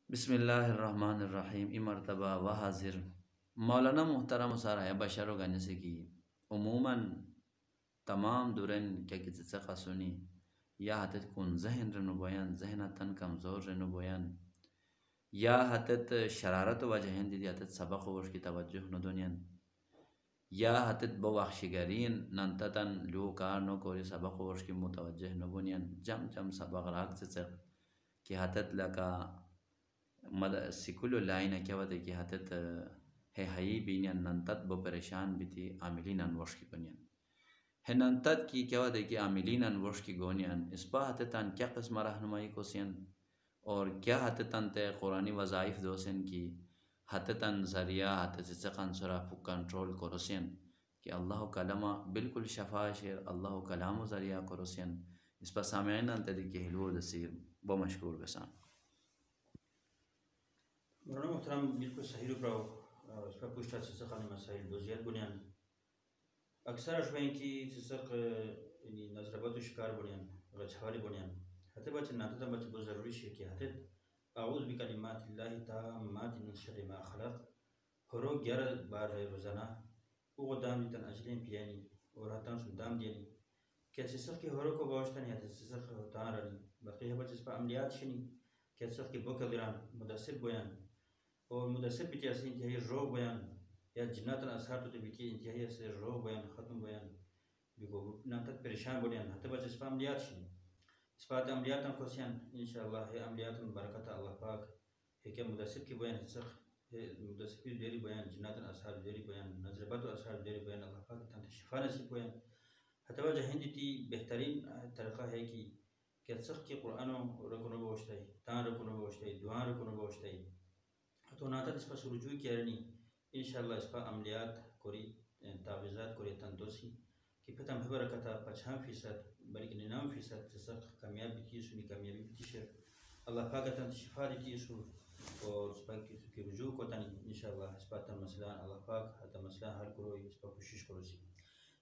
बिस्मिल्लाहिर्रहमानिर्रहीम। इमरतबा व हाजिर मौलाना मुहतरम सारा बशर गने से की उमूमन तमाम दुरन क्या किसी से खसुनी या हतत कुन जहन रनु बयान जहन तन कमज़ोर रनु बयान या हतत शरारत वजहन दी हतत सबक वर्ष की तवज्जो न दुनियन या हतत बवख्शिगरीन नंततन लो कार नो कोरी सबक वर्ष की मुतवज्जह न बुनियन जम जम सबक राग से कि हतत लका मद सिकुलो लाइन क्या वते कि हतत है हई बिनियन नंतत ब परेशान बिती आमिलीन अनवश की बनियन है नंतत की क्या वते कि आमिलीन अनवश की गोनियन इस पा हततन क्या किस्म रहनुमाई को सियन और क्या हततन ते कुरानी वज़ाइफ दोसन की हततन ज़रिया हतत सक़न सुरा फुक कंट्रोल करोसियन कि अल्लाह कलमा बिल्कुल शफा शेर अल्लाह कलाम ज़रिया करोसियन इस पर सामयन अंत के हिलवो दसीर ब मशकूर गसान मौलाना मुहतरम बिल्कुल सही रुपराव उसका पुष्टा सिसक मसाइल दोजियत बुनियान अक्सर अशवैं की सिसक यानी नजरबत शिकार बुनियान रछवारी बुनियान हते बच नाता बच बहुत ज़रूरी है कि हते आऊज़ बिकलिमातिल्लाहि ताम्माति मिन शर्रि मा खलक़ हरो 11 बार रोज़ाना वो दाम तन अजलें पियानी और हतन सुदाम दियानी क्या सिसक के हरो को बावश्तनी हते सिसक तारनी बक़िया बच इस पर अमलियात शनी क्या सिसक के बकदरान मुदस्सिर बयान और मुदस्सिर बिती ऐसे इंतहाई रोग बयान या जिन्नातन असर तो बिती इंतहाई ऐसे रोग बयान ख़त्म बयान बिको नातक परेशान बयान हते बच इस पर अमलियात शनी इस पर अमलियात हम कोशियान इंशाअल्लाह है अमलियात बरकत अल्लाह पाक है क्या मुदस्सिर की बयान हिस्सा है मुदस्सिर की देरी बयान जिन्नातन असर देरी बयान नजरबत असर देरी बयान अल्लाह पाक तंत शिफा नसीब बयान हते बच हिंदी बेहतरीन तरीक़ा है कि क्या सख्त के कुरान रकुन बोश्ताई तां रकुन बोश्ताई दुआ रकुन बोश्ताई तो नाता इस पर सुरुजू कियारनी इंशाअल्लाह इस पर अमलियात कोरी तावीज़ात कोरी तंदोसी कि फिर हम बरकता 50% बल्कि 99% से सख्त कामयाबी की सुनी कामयाबी की शेर अल्लाह पाक तन शिफा दी सु और इस पर की रुजू को तन इंशाअल्लाह इस पर तन मसला अल्लाह पाक हता मसला हल करो इस पर कोशिश करो सी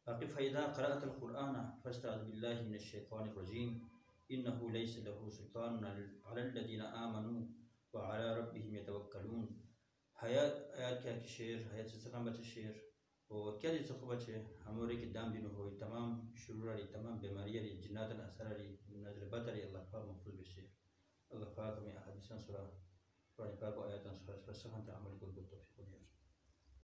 बाकी फ़ैदा क़राअतल क़ुरआन फ़स्तअज़ बिल्लाहि मिनश शैतानिर रजीम इन्नहु लैसा लहु सुल्तानुन अलल लज़ीना आमनू व अला रब्बिहिम यतवक्कलून हयात आयात क्या कि शेर हयात से सकाम बचे शेर और क्या जिस बचे हमारे के दाम दिन हो तमाम शुरू रही तमाम बीमारियाँ रही जिन्नातन असर रही नजर बत रही अल्लाह पाक महफूज बेशेर अल्लाह पाक में हदीस सुरा कुरान पाक आयत सुरा पर सखन अमल को तौफीक दे।